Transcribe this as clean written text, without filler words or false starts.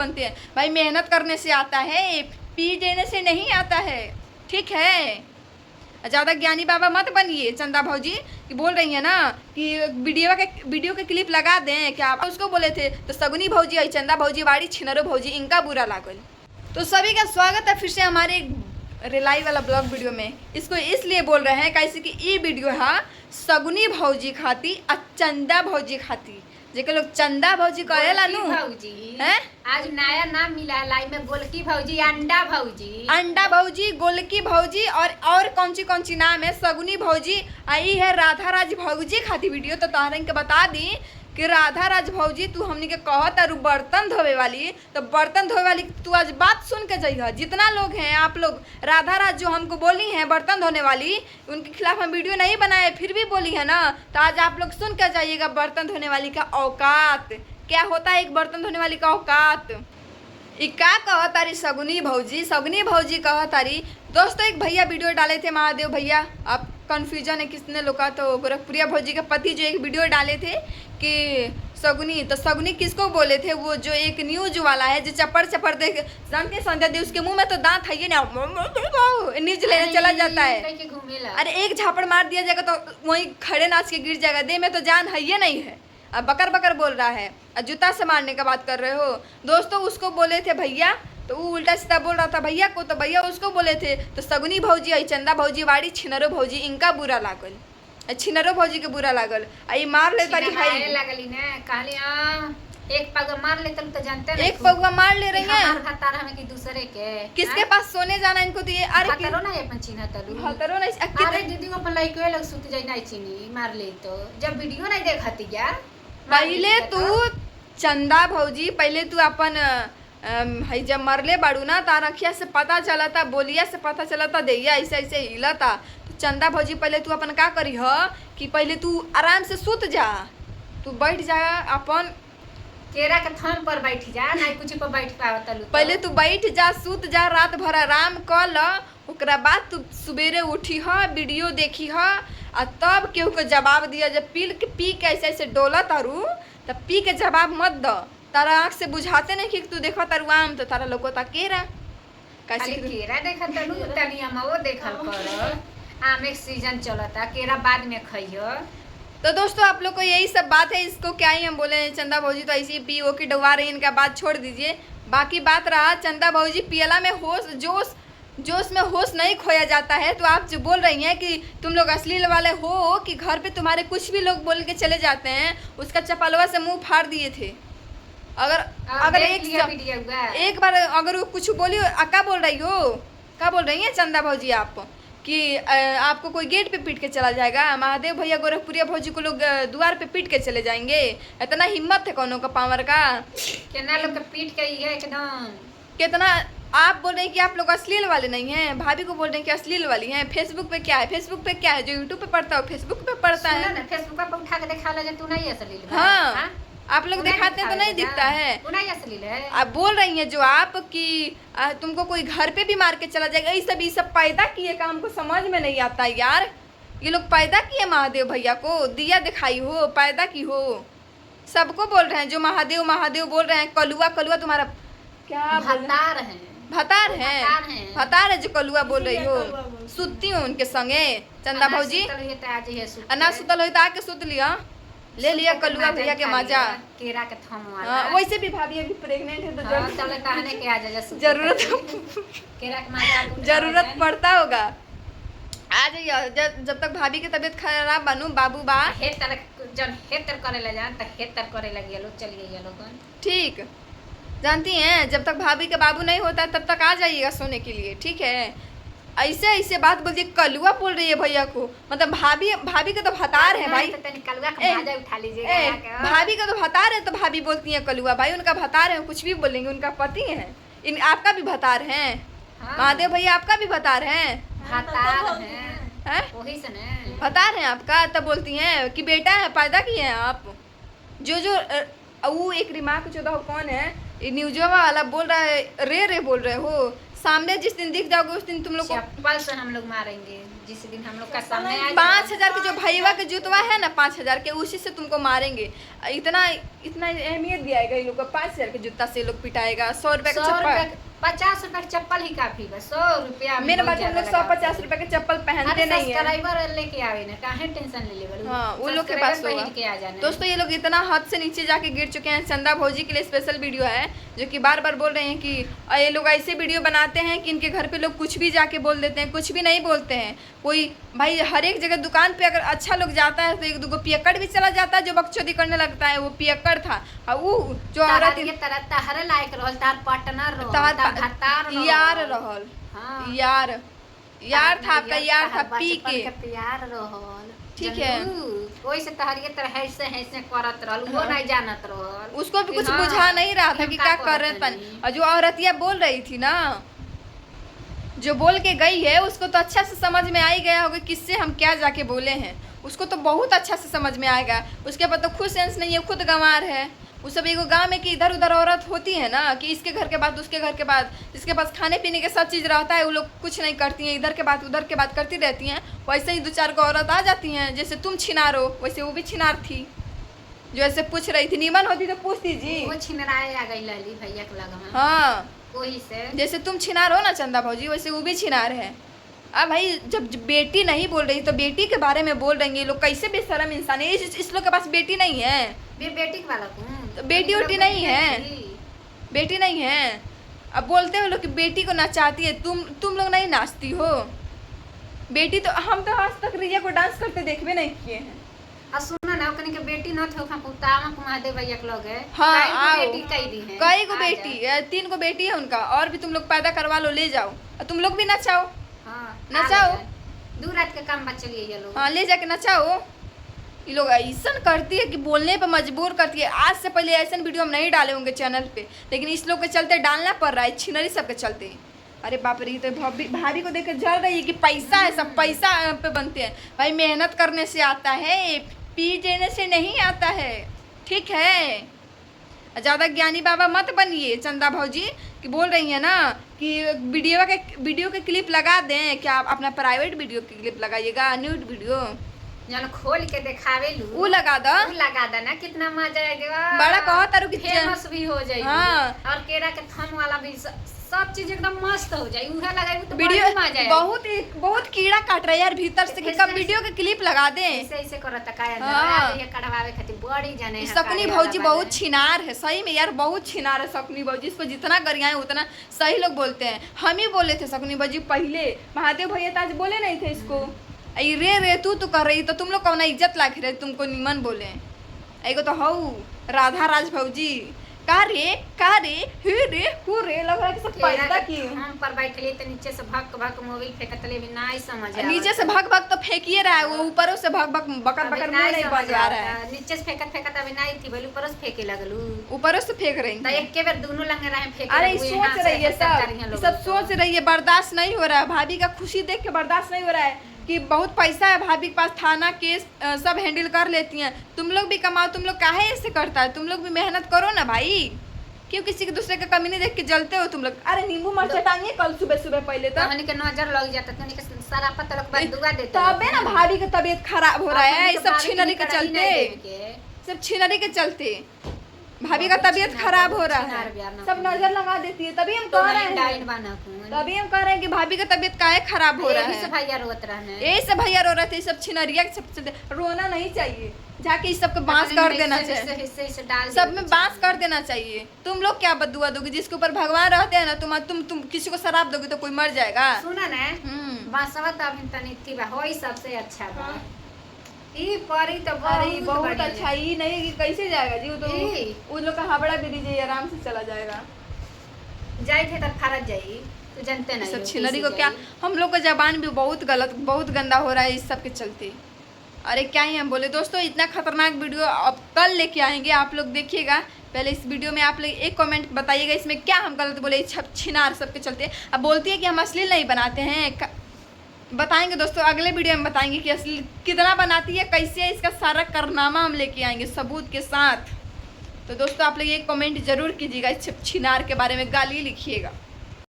बनते हैं भाई, मेहनत करने से आता है, पी देने से नहीं आता है, ठीक है। ज़्यादा ज्ञानी बाबा मत बनिए चंदा भौजी कि बोल रही है ना कि वीडियो के क्लिप लगा दें, क्या आप उसको बोले थे तो सगुनी भौजी आई, चंदा भौजी वाड़ी, छिनरो भौजी, इनका बुरा लागल। तो सभी का स्वागत है फिर से हमारे रिलाई वाला ब्लॉग वीडियो में। इसको इसलिए बोल रहे हैं कैसे कि ये वीडियो है सगुनी भौजी खाती और चंदा भौजी खाती, जेके लोग चंदा भौजी कहेला नु भौजी हैं। आज नया नाम मिला है लाई में, गोलकी भौजी, अंडा भौजी, अंडा भौजी, गोलकी भौजी और कौन सी नाम है, सगुनी भौजी आई है, राधा राज भौजी खाती वीडियो। तो तोहरा के बता दी कि राधा राज भौजी तू हमनी के कहत अरु बर्तन धोवे वाली, तो बर्तन धोवे वाली तू आज बात सुन के जाइए। जितना लोग हैं आप लोग, राधा राज जो हमको बोली हैं बर्तन धोने वाली, उनके खिलाफ हम वीडियो नहीं बनाए, फिर भी बोली है ना, तो आज आप लोग सुन के जाइएगा बर्तन धोने वाली का औकात क्या होता है, एक बर्तन धोने वाली का औकात। क्या कह तारी सगुनी भौजी कह तारी। दोस्तों एक भैया वीडियो डाले थे, महादेव भैया, आप कन्फ्यूजन है किसने लोग का, तो गोरखपुरिया भौजी के पति जो एक वीडियो डाले थे कि सगुनी, तो सगुनी किसको बोले थे, वो जो एक न्यूज वाला है जो चपर देख जानते संध्या दे, उसके मुंह में तो दांत है ना, न्यूज लेने चला जाता है। अरे एक झापड़ मार दिया जाएगा तो वहीं खड़े नाच के गिर जाएगा, देह में तो जान है ये नहीं है, अब बकर बोल रहा है, जूता से मारने का बात कर रहे हो। दोस्तों उसको बोले थे भैया, तो वो उल्टा सीधा बोल रहा था भैया को, तो भैया उसको बोले थे। तो सगुनी भौजी आई, चंदा भौजी वाड़ी, छिनरो भौजी, इनका बुरा लागल, छिनरो भौजी के बुरा लागल। आई मार ले तारी भाई लागली ना, कहली एक पगवा मार ले तो जानते एक पगवा मार ले रही है खतर हमें कि दूसरे के किसके पास सोने जाना इनको, तो ये अरे खतरो ना अपन चिन्ह तलू खतरो नहीं। अरे दीदी को अपन लइके लग सुत जाई नहीं चिनी मार ले, तो जब वीडियो नहीं देखती क्या पहले तू चंदा भौजी, पहले तू अपन है जब मरले बाड़ू ना, तार अखिया से पता चला था, बोलिया से पता चला था, दैया ऐसे ऐसे हिला था। तो चंदा भौजी पहले तू अपन का करी ह कि पहले तू आराम से सुत जा, तू बैठ जा अपन केरा के थम पर बैठ जा, नहीं कुछ पर बैठ पावत लू, पहले तू बैठ जा, सुत जा, रात भर आराम कर ल, ओकरा बाद तू सवेरे उठी ह, वीडियो देखी ह, और तब केहू के जवाब दिया। जब पी के ऐसे ऐसे डोला तारू, तब पी के जवाब मत द, तारा आँख से बुझाते नहीं कि तू देखा तारू आम, तो तारा लोगो ता केरा कैसे केरा देखा तलू तनी हमो देखल कर, आम एक सीजन चलता, केरा बाद में खइयो। तो दोस्तों आप लोग को यही सब बात है, इसको क्या ही हम बोले, चंदा भौजी तो ऐसी पी ओ की डुबा रही, इनका बात छोड़ दीजिए। बाकी बात रहा चंदा भौजी पियला में जोश में होश नहीं खोया जाता है। तो आप जो बोल रही हैं कि तुम लोग अश्लील वाले हो कि घर पे तुम्हारे कुछ भी लोग बोल के चले जाते हैं, उसका चपलवा से मुंह फाड़ दिए थे। अगर एक बार अगर वो कुछ बोली, क्या बोल रही हो, क्या बोल रही हैं चंदा भौजी आप कि आपको कोई गेट पे पीट के चला जाएगा, महादेव भैया गोरखपुरिया भौजी को लोग द्वार पे पीट के चले जाएंगे, इतना हिम्मत है कौनों का पावर का, कितना लोग का पीट के है एकदम, कितना। आप बोल रहे हैं कि आप लोग अश्लील वाले नहीं हैं, भाभी को बोल रहे हैं कि अश्लील वाली हैं। फेसबुक पे क्या है, फेसबुक पे क्या है, जो यूट्यूब पे पढ़ता है फेसबुक पे पढ़ता है ना, फेसबुक पे उठा के दिखा ले तू नहीं अश्लील है। हाँ आप लोग दिखाते हैं तो नहीं दिखता है, तू नहीं अश्लील है। आप बोल रही हैं जो आप कि तुमको कोई घर पे भी मार के चला जाएगा, ये सब पैदा किए का हमको समझ में नहीं आता यार। ये लोग पैदा किए महादेव भैया को, दिया दिखाई हो, पैदा की हो, सबको बोल रहे हैं जो महादेव बोल रहे हैं। कलुआ तुम्हारा क्या भतार है जो कलुआ बोल रही हो, सुतती हूँ उनके संगे चंदा भौजी, ना सुतल हो तो आके सुत लिया, ले लिया कलुआ भैया के मजा। केरा के थम वैसे भी भाभी अभी प्रेग्नेंट है तो चले कहने के आ जा जरूरत पड़ता होगा, आ जाइए। जब तक भाभी की तबीयत खराब बनू, बाबू बा हेतर करे ले जान, त हेतर करे लगी लोग, चलिए ये लोग ठीक, जानती हैं जब तक भाभी का बाबू नहीं होता तब तक आ जाइएगा सोने के लिए, ठीक है। ऐसे बात बोलती, कलुआ बोल रही है भैया को, मतलब भाभी का तो भतार है भाई, भाभी का तो भतार है, तो भाभी बोलती है कलुआ, भाई उनका भतार है, कुछ भी बोलेंगे, उनका पति है। आपका भी भतार है महादेव भैया, आपका भी भतार है, भतार है आपका, तब बोलती हैं कि बेटा है, पैदा किए हैं आप। जो वो एक रिमार्क चौदह कौन है, न्यूज़वा वाला बोल रहा है, रे बोल रहे हो, सामने जिस दिन दिख जाओगे उस दिन तुम लोग को चप्पल से हम लोग मारेंगे। जिस दिन हम लोग का सामने आ 5,000 के जो भैया के जुतवा है ना 5,000 के, उसी से तुमको मारेंगे। इतना इतना अहमियत दिया है लोग को। 5,000 के जूता से लोग पिटाएगा। 100 रुपए का चप्पल, 50 रुपए का चप्पल ही काफी बस। 100 रुपया मेरे बात हम लोग 150 रुपए के चप्पल पहनते नहीं है। सब्सक्राइबर लेके आवे ना, काहे टेंशन ले लेबल। हाँ, वो लोग के पास होगा। दोस्तों ये लोग इतना हद से नीचे जाके गिर चुके हैं। चंदा भौजी के लिए स्पेशल वीडियो है, जो कि बार बार बोल रहे हैं कि ये लोग ऐसे वीडियो बनाते हैं कि इनके घर पे लोग कुछ भी जाके बोल देते हैं, कुछ भी नहीं बोलते हैं। कोई भाई हर एक जगह दुकान पे अगर अच्छा लोग जाता है तो एक दो पियक्कड़ भी चला जाता है जो बकचोदी करने लगता है। वो पियक्कड़ था। और वो जो औरत तहरे लायक रहल, तार पार्टनर रहल, तार तार यार रहल। हाँ। यार था आपका, यार था पी के प्यार रहल। ठीक है, वही से तहरिए तरह ऐसे करत रहल, वो नहीं जानत रहल। उसको भी कुछ बुझा नहीं रहा था कि क्या कर रहे थे। और जो औरतिया बोल रही थी ना, जो बोल के गई है, उसको तो अच्छा से समझ में आ ही गया होगा किससे हम क्या जाके बोले हैं। उसको तो बहुत अच्छा से समझ में आएगा। उसके पास तो खुद सेंस नहीं है, खुद गंवार है। वो सब एगो गाँव में कि इधर उधर औरत होती है ना, कि इसके घर के बाद उसके घर के बाद, जिसके पास खाने पीने के सब चीज़ रहता है, वो लोग कुछ नहीं करती हैं, इधर के बाद उधर के बाद करती रहती हैं। वैसे ही 2-4 को औरत आ जाती हैं। जैसे तुम छिनार हो, वैसे वो भी छिनार थी, जो ऐसे पूछ रही थी। नीमन होती तो पूछती जी, वो छिनराए आ गई लाली भैया के लगा। हाँ, वही से जैसे तुम छिनार हो ना चंदा भौजी, वैसे वो भी छिनार है। अब भाई जब बेटी नहीं बोल रही तो बेटी के बारे में बोल रही है। ये लोग कैसे बेशरम इंसान है। इस लोग के पास बेटी नहीं है, बेटी वाला तो बेटी उटी नहीं है, बेटी नहीं है। अब बोलते हो लोग कि बेटी को नचाती है। तुम लोग नहीं नाचती हो बेटी। तो हम तो आज तक रिया को डांस करते देखबे नहीं किए हैं। और सुनो ना, ओकनी के बेटी न थे, पुतावा को महादेव भैया के लगे। हाँ, आओ। बेटी कई दी है, कई को बेटी, 3 को बेटी है उनका। और भी तुम लोग पैदा करवा लो, ले जाओ और तुम लोग भी नचाओ। हाँ, नचाओ। 2 रात के काम बचलिए ये लोग। हाँ, ले जाके नचाओ। ये लोग ऐसा करती है कि बोलने पे मजबूर करती है। आज से पहले ऐसा वीडियो हम नहीं डाले होंगे चैनल पे, लेकिन इस लोग के चलते डालना पड़ रहा है, छिनरी सबके चलते। अरे बाप रे, तो भाभी को देकर जल रही है कि पैसा है, सब पैसा पे बनते हैं। भाई मेहनत करने से आता है, पी देने से नहीं आता है। ठीक है, ज़्यादा ज्ञानी बाबा मत बनिए चंदा भौजी, कि बोल रही है ना कि वीडियो के क्लिप लगा दें। क्या आप अपना प्राइवेट वीडियो की क्लिप लगाइएगा, न्यूड वीडियो जन खोल के दिखावे लू, वो लगा दो ना, कितना मजा आएगा। बड़ा बहुत तारू फेमस भी हो जाएगी। हाँ। और केरा के थम वाला भी सब चीज एकदम मस्त हो जाए। उहे लगाई तो वीडियो मजा बहुत कीड़ा काट रहा है यार भीतर से, कि कब वीडियो के क्लिप लगा दें। ऐसे करत का यार, हाँ। ये कढ़वावे खातिर बड़ी जाने। सकनी भौजी बहुत छिनार है, सही में यार बहुत छिनार है सकनी भौजी। इसको जितना गरियाएं उतना सही लोग बोलते हैं। हम ही बोले थे सकनी भौजी पहले, महादेव भैया तो आज बोले नहीं थे इसको। रे तू तो कर रही, तो तुम लोग कौन इज्जत लाख रहे, तुमको निमन बोले। एगो तो हऊ राधा राज भौजी, का रे हे रे हु रे लग रहा है कि सब पैदा की। हम पर बैठले तो नीचे से भक भक मोबाइल फेंकतले भी नहीं समझ आ। नीचे से भक भक तो फेंकिए रहा है, वो ऊपरों से भक भक बकर नहीं बज रहा है। नीचे से फेंकत अभी नहीं थी, बोली ऊपरों से फेंके लगलू। ऊपरों से फेंक रही तो एक के बार दोनों लंग रहे फेंक। अरे सोच रही है सब सोच रही है, बर्दाश्त नहीं हो रहा है। भाभी का खुशी देख के बर्दाश्त नहीं हो रहा है कि बहुत पैसा है भाभी के पास, थाना केस सब हैंडल कर लेती हैं। तुम लोग भी कमाओ, तुम लोग काहे ऐसे करता है, तुम लोग भी मेहनत करो ना भाई। क्यों किसी के दूसरे का कमी नहीं देख के जलते हो तुम लोग। अरे नींबू मर्च टांगिए कल सुबह पहले तो हमनी के नजर लग जाता, तो के सारा पत्ता लोग बदुआ देते। तबे ना भाभी का तबीयत खराब हो रहा है, ये सब छिनरी के चलते, सब छिनरी के चलते भाभी का तबीयत खराब हो रहा है। सब नजर लगा देती है, तभी हम कह रहे हैं कि भाभी का तबीयत काहे खराब हो रहा है। यही सब भैया रो रहे थे, सब छिनरिया के सब चलते। रोना नहीं चाहिए, जाके इस सबको बांस कर देना चाहिए, सब में बांस कर देना चाहिए। तुम लोग क्या बदुआ दोगे, जिसके ऊपर भगवान रहते हैं ना, तुम किसी को शराब दोगे तो कोई मर जाएगा। सुना ना, बांसवा तो अभी तनी थी बा, होई सबसे अच्छा बा। ई परी तो बहुत अच्छा। ई नहीं कि कैसे जाएगा जी, वो तो उन लोग का हावड़ा ब्रिज है, आराम से चला जाएगा। जाए थे तब फरज जाई, तो जानते नहीं सब छिनरी को क्या। हम लोग का जबान भी बहुत गलत, बहुत गंदा हो रहा है इस सब के चलते। अरे क्या ही हम बोले दोस्तों, इतना खतरनाक वीडियो अब कल लेके आएंगे, आप लोग देखिएगा। पहले इस वीडियो में आप लोग एक कमेंट बताइएगा इसमें क्या हम गलत बोले छिनार सब के चलते। अब बोलती है कि हम अश्लील नहीं बनाते हैं, बताएंगे दोस्तों अगले वीडियो में, बताएंगे कि अश्लील कितना बनाती है, कैसे है, इसका सारा कारनामा हम लेके आएंगे सबूत के साथ। तो दोस्तों आप लोग एक कमेंट जरूर कीजिएगा इस छिनार के बारे में, गाली लिखिएगा।